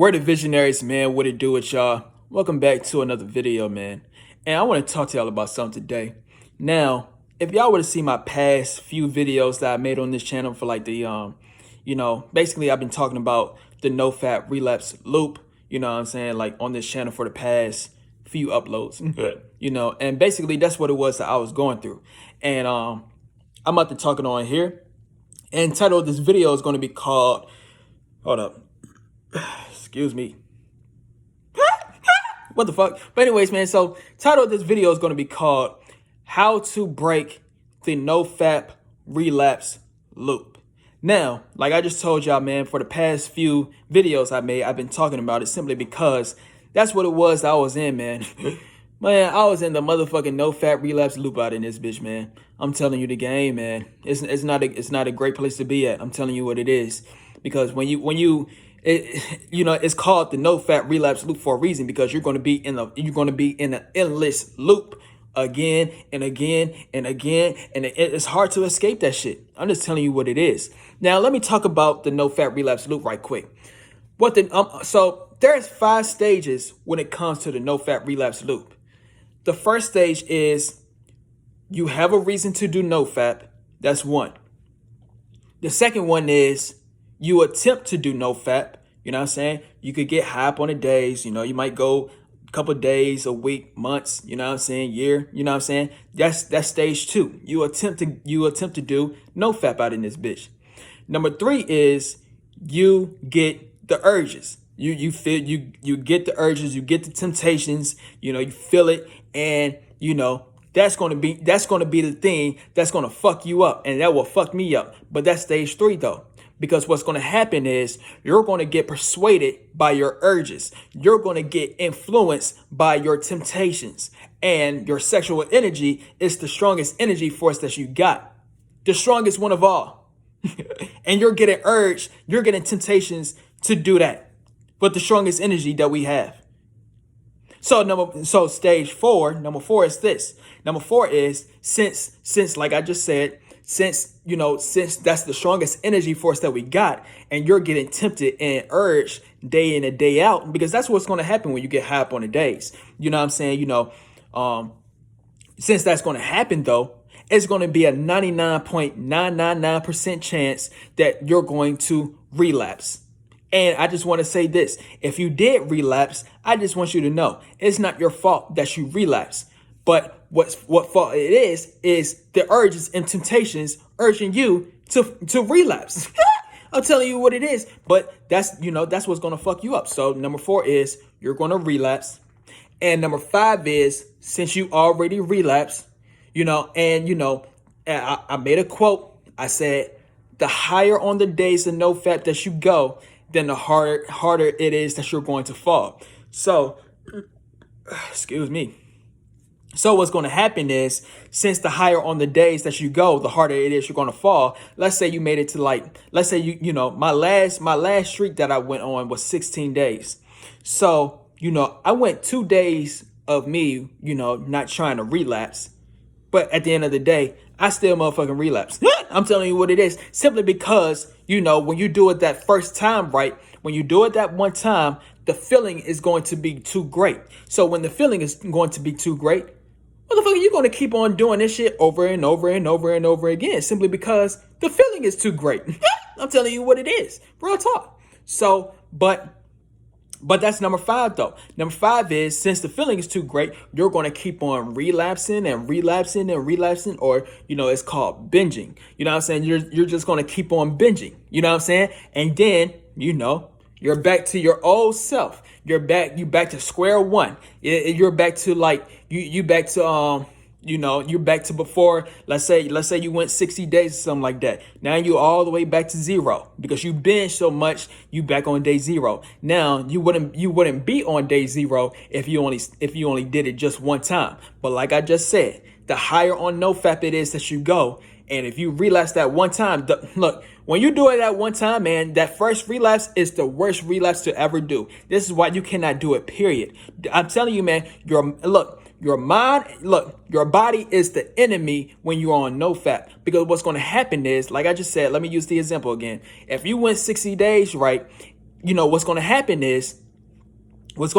We're the Visionaries, man. What it do with y'all? Welcome back to another video, man. And I want to talk to y'all about something today. Now, if y'all were to see my past few videos that I made on this channel for like the, basically I've been talking about the Nofap relapse loop, you know what I'm saying? Like on this channel for the past few uploads, and basically that's what it was that I was going through. And I'm about to talk it on here. And title of this video is going to be called, hold up. Excuse me. What the fuck? But anyways, man, so title of this video is going to be called How to Break the Nofap Relapse Loop. Now, like I just told y'all, man, for the past few videos I made, I've been talking about it simply because that's what it was that I was in, man. Man, I was in the motherfucking Nofap relapse loop out in this bitch, man. I'm telling you the game, man. It's not a great place to be at. I'm telling you what it is. Because it's called the Nofap relapse loop for a reason, because you're going to be in an endless loop again and again and again, and it's hard to escape that shit. I'm just telling you what it is. Now, let me talk about the Nofap relapse loop right quick. So there's 5 stages when it comes to the Nofap relapse loop. The first stage is you have a reason to do Nofap. That's one. The second one is you attempt to do Nofap. You know what I'm saying? You could get high up on the days. You know, you might go a couple of days, a week, months, you know what I'm saying, year, you know what I'm saying? That's stage 2. You attempt to do Nofap out in this bitch. Number 3 is you get the urges. You get the urges, you get the temptations, you feel it, and that's gonna be the thing that's gonna fuck you up, and that will fuck me up. But that's stage 3 though. Because what's going to happen is you're going to get persuaded by your urges. You're going to get influenced by your temptations. And your sexual energy is the strongest energy force that you got. The strongest one of all. And you're getting urged, you're getting temptations to do that. But the strongest energy that we have. So stage 4, number 4 is this. Number 4 is since like I just said, since that's the strongest energy force that we got, and you're getting tempted and urged day in and day out, because that's what's going to happen when you get high up on the days. You know what I'm saying? Since that's going to happen though, it's going to be a 99.999% chance that you're going to relapse. And I just want to say this. If you did relapse, I just want you to know it's not your fault that you relapse. But what fault it is the urges and temptations urging you to relapse. I'm telling you what it is. But that's what's going to fuck you up. So number 4 is you're going to relapse. And number 5 is, since you already relapsed, I made a quote. I said, the higher on the days of Nofap that you go, then the harder it is that you're going to fall. So, excuse me. So what's going to happen is, since the higher on the days that you go, the harder it is you're going to fall. Let's say you made it to let's say my last streak that I went on was 16 days. So, I went 2 days of me, not trying to relapse. But at the end of the day, I still motherfucking relapse. I'm telling you what it is. Simply because, when you do it that first time, right? When you do it that one time, the feeling is going to be too great. So when the feeling is going to be too great, motherfucker, you're going to keep on doing this shit over and over and over and over again, simply because the feeling is too great. I'm telling you what it is. Real talk. So, but that's number 5 though. Number 5 is, since the feeling is too great, you're going to keep on relapsing and relapsing and relapsing, or, it's called binging. You know what I'm saying? You're just going to keep on binging. You know what I'm saying? And then, you're back to your old self. You back to square one. You're back to you're back to before. Let's say you went 60 days or something like that. Now you're all the way back to 0 because you binged so much. You back on day 0. Now you wouldn't be on day 0 if you only did it just one time. But like I just said, the higher on Nofap it is that you go, and if you relapse that one time, look. When you do it that one time, man, that first relapse is the worst relapse to ever do. This is why you cannot do it, period. I'm telling you, man, your mind, your body is the enemy when you're on Nofap. Because what's going to happen is, like I just said, let me use the example again. If you went 60 days, right, what's going to happen is let's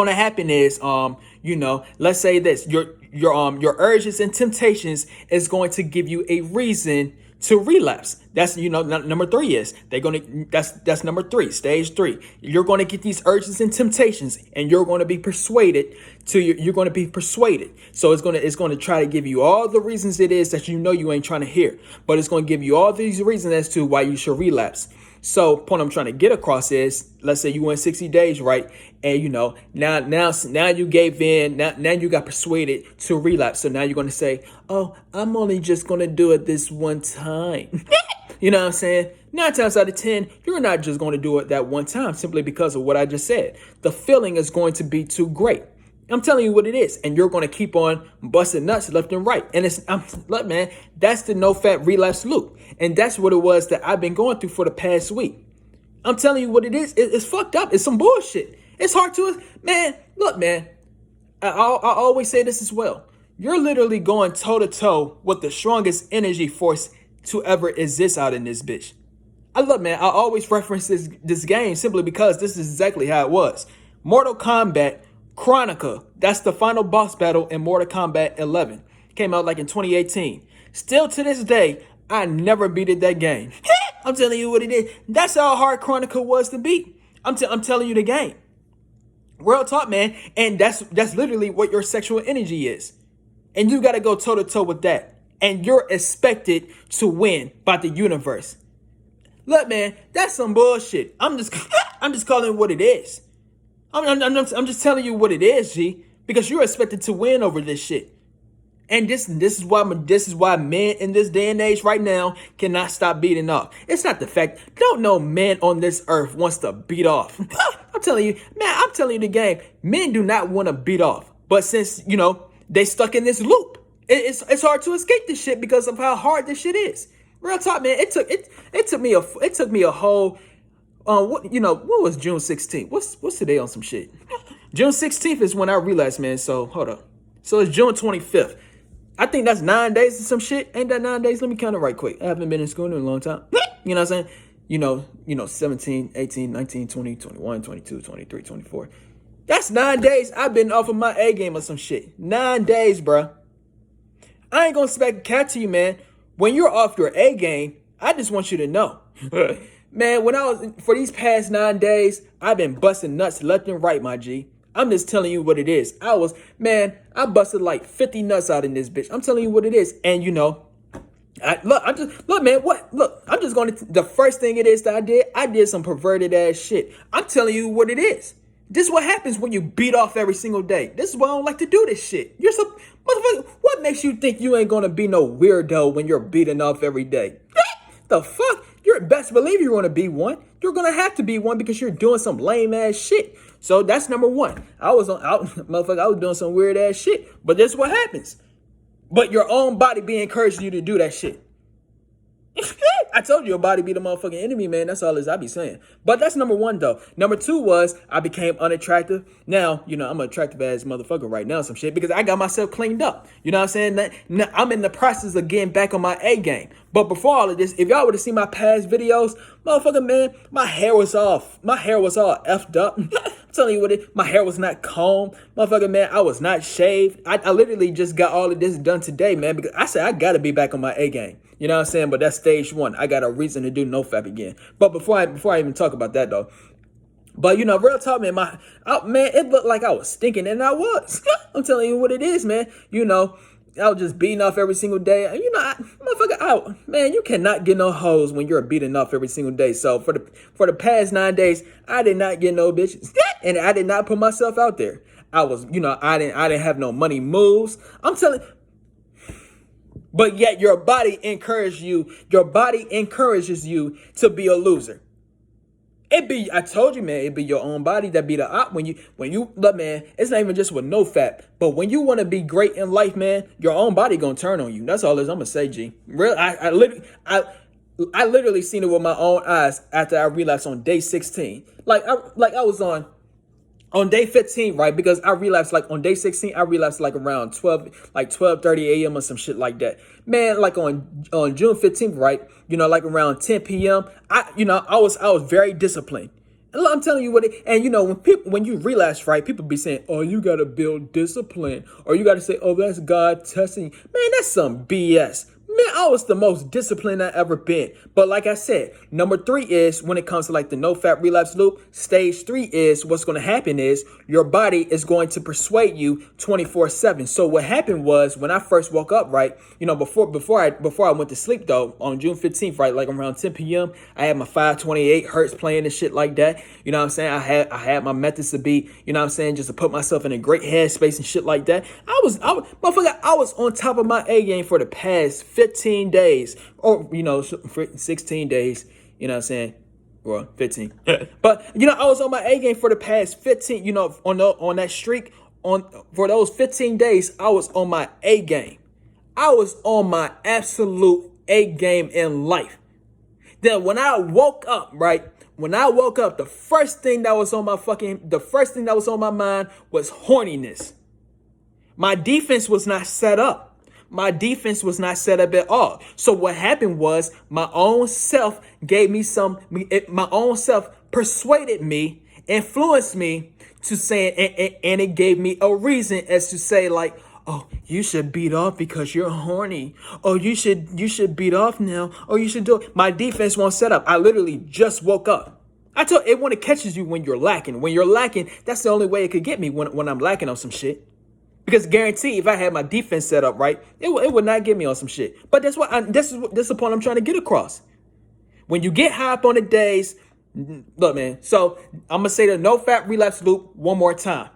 say this, your urges and temptations is going to give you a reason to relapse. That's, number three is that's number three, stage three. You're going to get these urges and temptations, and you're going to be persuaded you're going to be persuaded. So it's going to try to give you all the reasons it is that you ain't trying to hear, but it's going to give you all these reasons as to why you should relapse. So point I'm trying to get across is, let's say you went 60 days, right? And now you gave in, now you got persuaded to relapse. So now you're going to say, oh, I'm only just going to do it this one time. You know what I'm saying? 9 times out of 10, you're not just going to do it that one time simply because of what I just said. The feeling is going to be too great. I'm telling you what it is, and you're going to keep on busting nuts left and right. And look, man, that's the Nofap relapse loop, and that's what it was that I've been going through for the past week. I'm telling you what it is. It's fucked up. It's some bullshit. It's hard to, man. Look, man, I always say this as well. You're literally going toe to toe with the strongest energy force to ever exist out in this bitch. I always reference this game simply because this is exactly how it was. Mortal Kombat Chronica, that's the final boss battle in Mortal Kombat 11. Came out like in 2018. Still to this day, I never beated that game. I'm telling you what it is. That's how hard Chronica was to beat. I'm telling you the game. Real talk, man. And that's literally what your sexual energy is. And you got to go toe to toe with that. And you're expected to win by the universe. Look, man, that's some bullshit. I'm just calling it what it is. I'm just telling you what it is, G, because you're expected to win over this shit. And this is why men in this day and age right now cannot stop beating off. It's not the fact, don't no man on this earth wants to beat off. I'm telling you the game. Men do not want to beat off. But since, they stuck in this loop, it's hard to escape this shit because of how hard this shit is. Real talk, man. It took me a whole what was June 16th? What's today on some shit? June 16th is when I realized, man. So hold up. So it's June 25th. I think that's 9 days or some shit. Ain't that 9 days? Let me count it right quick. I haven't been in school in a long time. You know what I'm saying? 17, 18, 19, 20, 21, 22, 23, 24. That's 9 days I've been off of my A game or some shit. 9 days, bruh. I ain't gonna expect cat to you, man. When you're off your A game, I just want you to know. Man, for these past 9 days, I've been busting nuts left and right, my G. I'm just telling you what it is. I busted like 50 nuts out in this bitch. I'm telling you what it is. And the first thing it is that I did some perverted ass shit. I'm telling you what it is. This is what happens when you beat off every single day. This is why I don't like to do this shit. Motherfucker, what makes you think you ain't gonna be no weirdo when you're beating off every day? The fuck? You're best believe you're gonna be one. You're gonna have to be one because you're doing some lame ass shit. So that's number one. I was doing some weird ass shit. But this is what happens. But your own body be encouraging you to do that shit. I told you your body be the motherfucking enemy, man. That's all I be saying. But that's number one, though. Number two was I became unattractive. Now, I'm an attractive ass motherfucker right now, some shit, because I got myself cleaned up. You know what I'm saying? Now, I'm in the process of getting back on my A game. But before all of this, if y'all would have seen my past videos, motherfucker, man, my hair was off. My hair was all effed up. I'm telling you what my hair was not combed. Motherfucker, man, I was not shaved. I literally just got all of this done today, man, because I said I got to be back on my A game. You know what I'm saying? But that's stage one. I got a reason to do Nofap again. But before I even talk about that, though, but real talk, man, it looked like I was stinking, and I was. I'm telling you what it is, man. I was just beating off every single day. Man, you cannot get no hoes when you're beating off every single day. So for the past 9 days, I did not get no bitches, and I did not put myself out there. I was, I didn't have no money moves. I'm telling. But yet your body encourages you to be a loser. I told you, man, it be your own body that be the op when you look, man, it's not even just with Nofap, but when you want to be great in life, man, your own body gonna turn on you. That's all I'm gonna say, G. Real, I literally seen it with my own eyes after I relapsed on day 16. I was on day 15, right? Because I relapsed on day 16, I relapsed around 12:30 a.m. or some shit like that. Man, on June 15th, right? Around 10 p.m. I was very disciplined. I'm telling you what it, and when you relapse, right, people be saying, oh, you got to build discipline, or you got to say, oh, that's God testing you. Man, that's some BS. Man, I was the most disciplined I ever been. But like I said, number 3 is when it comes to like the no-fap relapse loop, stage 3 is what's going to happen is your body is going to persuade you 24/7. So what happened was when I first woke up, right, before I went to sleep though, on June 15th, right, like around 10 p.m., I had my 528 hertz playing and shit like that. You know what I'm saying? I had my methods to be, you know what I'm saying, just to put myself in a great headspace and shit like that. I was on top of my A game for the past 15 days, or 16 days, you know what I'm saying? Well, 15. But I was on my A game for the past 15, on that streak, for those 15 days, I was on my A game. I was on my absolute A game in life. Then when I woke up, right? When I woke up, the first thing that was on my mind was horniness. My defense was not set up. My defense was not set up at all. So what happened was my own self persuaded me, influenced me to say, and it gave me a reason as to say like, oh, you should beat off because you're horny. Oh, you should beat off now. Oh, you should do it. My defense won't set up. I literally just woke up. I told it when it catches you when you're lacking. When you're lacking, that's the only way it could get me when I'm lacking on some shit. Because guarantee if I had my defense set up right, it would not get me on some shit. But that's this is the point I'm trying to get across. When you get high up on the days, look, man. So I'm gonna say the no-fap relapse loop one more time.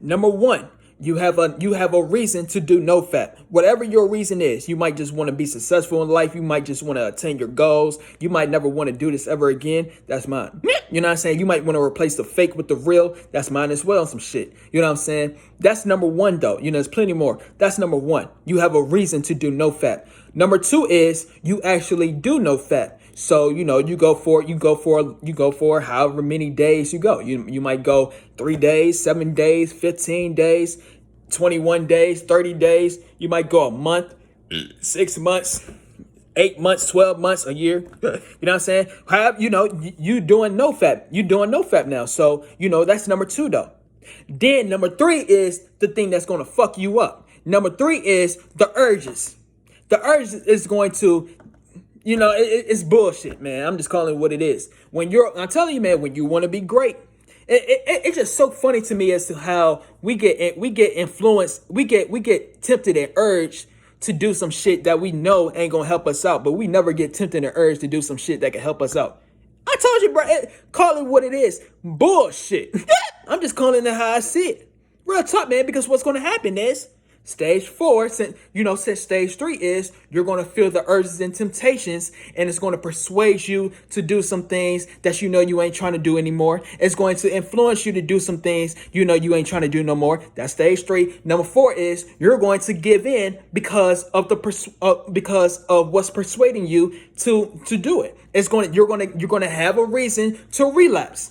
Number 1, you have a reason to do no-fap. Whatever your reason is, you might just want to be successful in life. You might just want to attain your goals. You might never want to do this ever again. That's mine. You know what I'm saying? You might want to replace the fake with the real. That's mine as well. Some shit. You know what I'm saying? That's number 1 though. There's plenty more. That's number 1. You have a reason to do no-fap. Number 2 is you actually do no-fap. So, you go for however many days you go. You might go 3 days, 7 days, 15 days, 21 days, 30 days. You might go a month, 6 months, 8 months, 12 months, a year. You know what I'm saying? You doing no-fap. You doing no-fap now. So, that's number 2 though. Then number 3 is the thing that's going to fuck you up. Number 3 is the urges. The urges is going to, it's bullshit, man. I'm just calling it what it is. I'm telling you, man, when you want to be great, it's just so funny to me as to how we get influenced, we get tempted and urged to do some shit that we know ain't gonna help us out, but we never get tempted and urged to do some shit that can help us out. I told you, bro, call it what it is. Bullshit. I'm just calling it how I see it. Real talk, man, because what's gonna happen is stage 4, since stage 3 is you're going to feel the urges and temptations, and it's going to persuade you to do some things that you ain't trying to do anymore. It's going to influence you to do some things you ain't trying to do no more. That's stage 3. Number 4 is you're going to give in because of what's persuading you to do it. You're going to have a reason to relapse.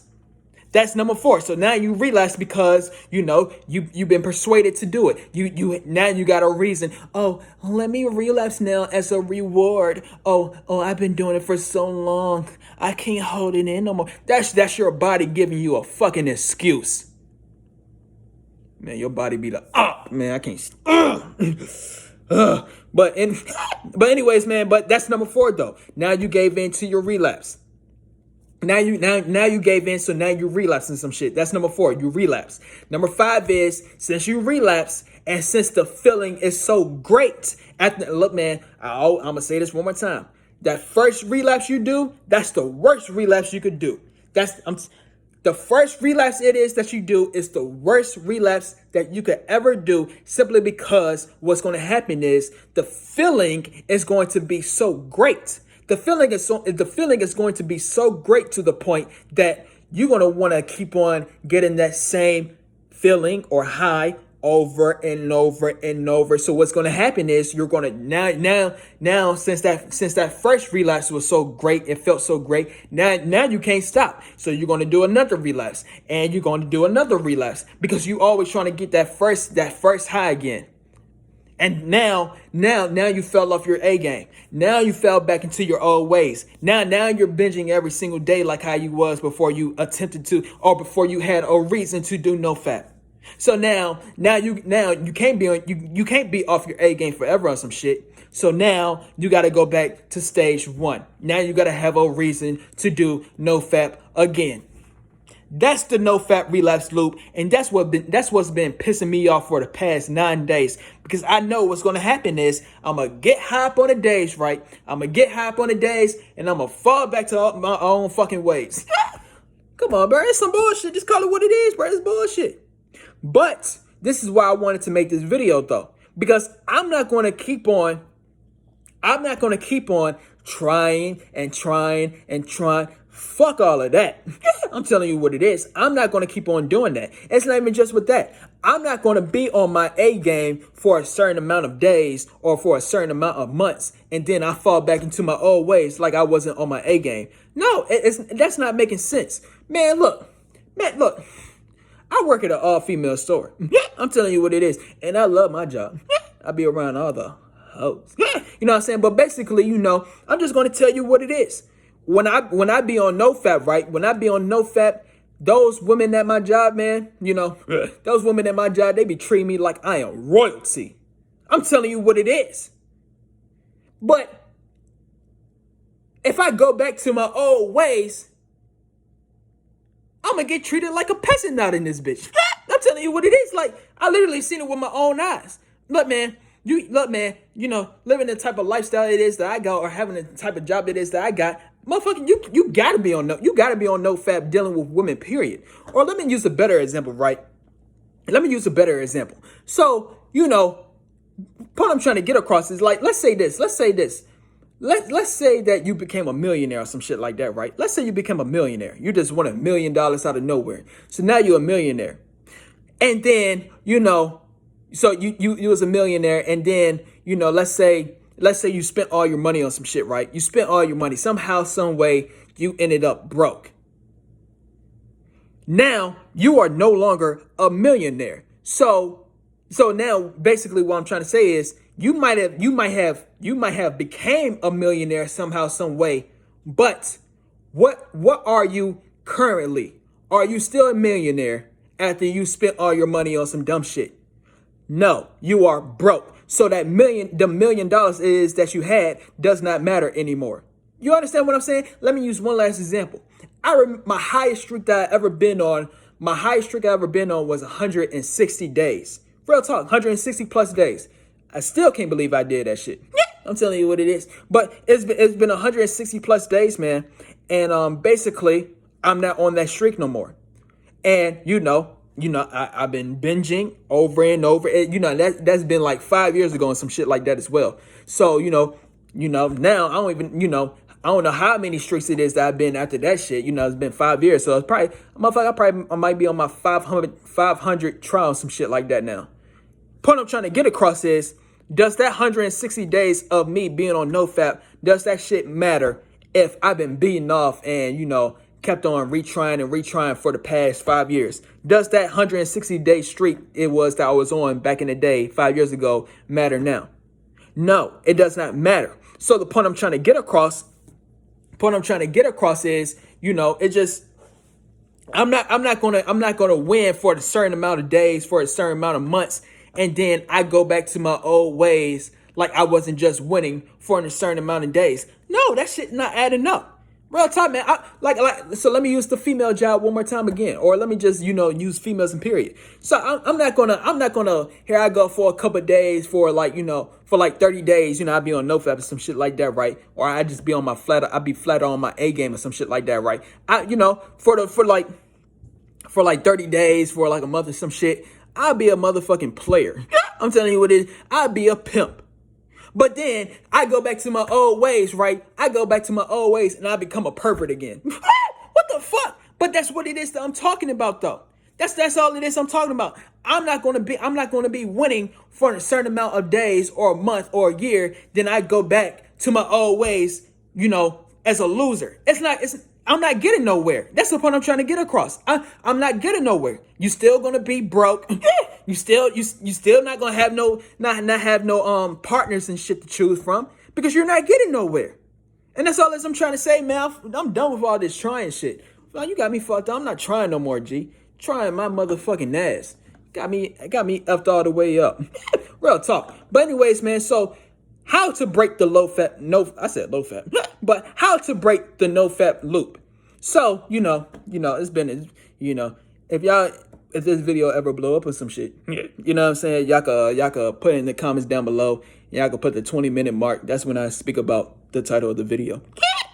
That's number 4. So now you relapse because, you've been persuaded to do it. Now you got a reason. Oh, let me relapse now as a reward. Oh, I've been doing it for so long. I can't hold it in no more. That's your body giving you a fucking excuse. Man, your body be like, man, I can't. But anyways, man, but that's number 4 though. Now you gave in to your relapse. Now you gave in, so now you relapsing some shit. That's number 4. You relapse. Number 5 is since you relapse and since the feeling is so great. Look, man, I'm gonna say this one more time. That first relapse you do, that's the worst relapse you could do. The first relapse that you do is the worst relapse that you could ever do, simply because what's going to happen is the feeling is going to be so great. The feeling is going to be so great to the point that you're going to want to keep on getting that same feeling or high over and over and over. So what's going to happen is you're going to now since that first relapse was so great, it felt so great. Now you can't stop. So you're going to do another relapse, and you're going to do another relapse because you always trying to get that first high again. And now you fell off your A game. Now you fell back into your old ways. Now you're binging every single day like how you was before you attempted to, or before you had a reason to do Nofap. So now you can't be on you can't be off your A game forever on some shit. So now you got to go back to stage one. Now you got to have a reason to do Nofap again. That's the Nofap relapse loop, and that's what's been pissing me off for the past 9 days, because I know what's gonna happen is I'm gonna get high up on the days, right? I'm gonna get high up on the days, and I'm gonna fall back to my own fucking ways. Come on, bro, it's some bullshit. Just call it what it is, bro. It's bullshit. But this is why I wanted to make this video though, because I'm not gonna keep on trying and trying and trying. Fuck all of that. I'm telling you what it is. I'm not going to keep on doing that. It's not even just with that. I'm not going to be on my A game for a certain amount of days or for a certain amount of months, and then I fall back into my old ways like I wasn't on my A game. No, that's not making sense. Man, look. I work at an all-female store. I'm telling you what it is. And I love my job. I be around all the hoes. You know what I'm saying? But basically, I'm just going to tell you what it is. When I be on Nofap, right? When I be on Nofap, those women at my job, man, those women at my job, they be treating me like I am royalty. I'm telling you what it is. But if I go back to my old ways, I'm gonna get treated like a peasant out in this bitch. I'm telling you what it is. Like, I literally seen it with my own eyes. Look, man, living the type of lifestyle it is that I got, or having the type of job it is that I got, motherfucker, you gotta be on Nofap dealing with women, period. Or let me use a better example, right? So, what I'm trying to get across is, like, let's say this. Let's say that you became a millionaire or some shit like that, right? Let's say you became a millionaire. You just won $1 million out of nowhere. So now you're a millionaire. And then, so you was a millionaire, and then, let's say you spent all your money on some shit, right? You spent all your money. Somehow, some way, you ended up broke. Now, you are no longer a millionaire. So now, basically, what I'm trying to say is, you might have became a millionaire somehow, some way, but what are you currently? Are you still a millionaire after you spent all your money on some dumb shit? No, you are broke. So the $1 million is that you had does not matter anymore. You understand what I'm saying? Let me use one last example. My highest streak that I ever been on was 160 days. Real talk, 160 plus days. I still can't believe I did that shit. I'm telling you what it is. But it's been 160 plus days, man. And basically, I'm not on that streak no more. And I've been binging over and over. That's been like 5 years ago and some shit like that as well. So, now I don't know how many streaks it is that I've been after that shit. It's been 5 years. So it's probably, I might be on my 500 trial, some shit like that now. Point I'm trying to get across is, does that 160 days of me being on Nofap, does that shit matter if I've been beating off and, kept on retrying for the past 5 years? Does that 160-day streak it was that I was on back in the day, 5 years ago, matter now? No, it does not matter. So the point I'm trying to get across is, it just, I'm not gonna win for a certain amount of days, for a certain amount of months, and then I go back to my old ways like I wasn't just winning for a certain amount of days. No, that shit not adding up. Real talk, man. So let me use the female job one more time again, or let me just use females in period. So I'm not gonna here I go for a couple of days for like 30 days. I'd be on Nofap or some shit like that, right? Or I just be on I'd be flat on my A game or some shit like that, right? For like 30 days, for like a month or some shit, I'll be a motherfucking player. I'm telling you what it is. I'll be a pimp. But then I go back to my old ways, right? I go back to my old ways and I become a pervert again. What the fuck? But that's what it is that I'm talking about, though. That's all it is I'm talking about. I'm not gonna be winning for a certain amount of days or a month or a year. Then I go back to my old ways, as a loser. I'm not getting nowhere. That's the point I'm trying to get across. I'm not getting nowhere. You still gonna be broke. you still not gonna have not have no partners and shit to choose from because you're not getting nowhere. And that's all that I'm trying to say, man. I'm done with all this trying shit. Well, you got me fucked up. I'm not trying no more, G. Trying my motherfucking ass. Got me effed all the way up. Real talk. But anyways, man, so how to break the I said low fat, but how to break the no fat loop. So, it's been, if this video ever blow up or some shit, you know what I'm saying? Y'all could put it in the comments down below. Y'all could put the 20-minute mark. That's when I speak about the title of the video.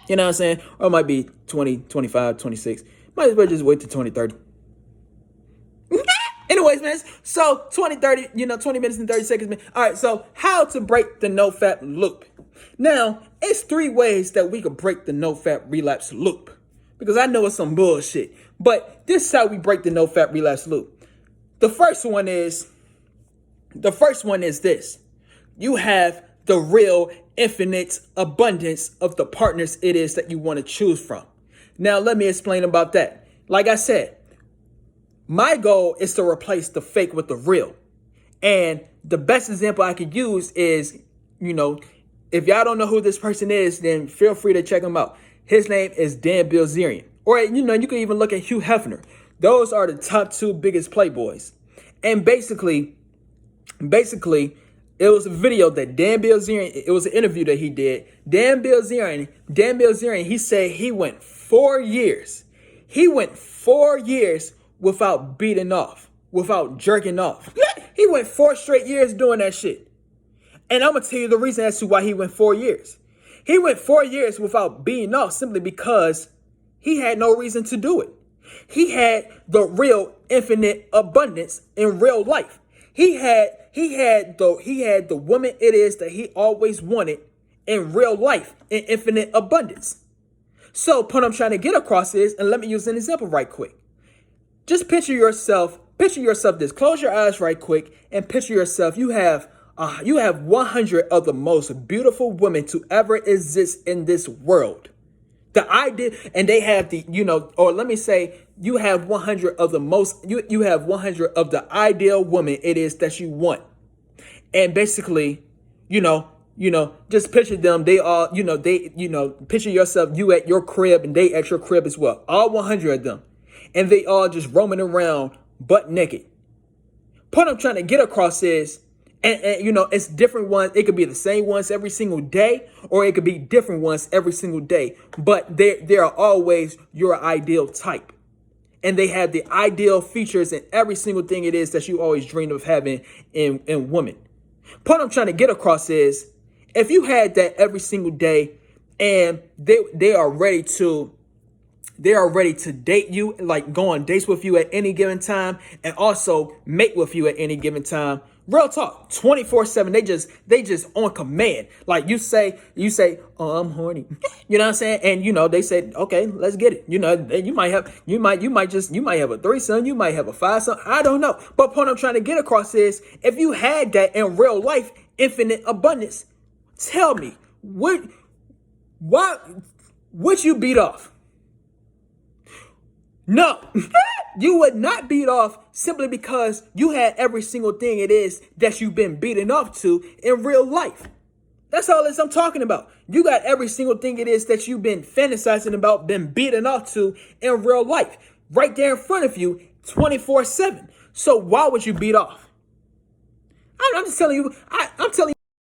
You know what I'm saying? Or it might be 20, 25, 26. Might as well just wait till 2030. Anyways, man, so 20 minutes and 30 seconds, man. All right, so how to break the no-fap loop. Now, it's 3 ways that we could break the no-fap relapse loop. Because I know it's some bullshit. But this is how we break the no-fap relapse loop. The first one is this. You have the real infinite abundance of the partners it is that you want to choose from. Now, let me explain about that. Like I said, my goal is to replace the fake with the real. And the best example I could use is, if y'all don't know who this person is, then feel free to check him out. His name is Dan Bilzerian. Or, you can even look at Hugh Hefner. Those are the top 2 biggest playboys. And basically, it was a video that Dan Bilzerian, it was an interview that he did. Dan Bilzerian, he said he went 4 years. He went 4 years without beating off, without jerking off. He went 4 straight years doing that shit. And I'm going to tell you the reason as to why he went 4 years. He went 4 years without beating off simply because he had no reason to do it. He had the real infinite abundance in real life. He had the woman it is that he always wanted in real life in infinite abundance. So what I'm trying to get across is, and let me use an example right quick. Just picture yourself this. Close your eyes right quick and picture yourself. You have 100 of the most beautiful women to ever exist in this world. The idea, and they have or let me say, you have 100 of the most, you have 100 of the ideal woman it is that you want. And basically, just picture them. They all, picture yourself, you at your crib and they at your crib as well. All 100 of them. And they all just roaming around butt naked. What I'm trying to get across is, and it's different ones. It could be the same ones every single day, or it could be different ones every single day. But they are always your ideal type. And they have the ideal features in every single thing it is that you always dreamed of having in women. What I'm trying to get across is, if you had that every single day and they are ready to date you, like go on dates with you at any given time, and also mate with you at any given time. Real talk, 24/7. They just on command. Like you say, oh, I'm horny. You know what I'm saying? And they said, okay, let's get it. You might have a threesome, you might have a five-some. I don't know. But the point I'm trying to get across is, if you had that in real life, infinite abundance, tell me, would you beat off? No, you would not beat off simply because you had every single thing it is that you've been beaten off to in real life. That's all I'm talking about. You got every single thing it is that you've been fantasizing about, been beaten off to in real life, right there in front of you, 24/7. So why would you beat off? I'm just telling you. I'm telling you.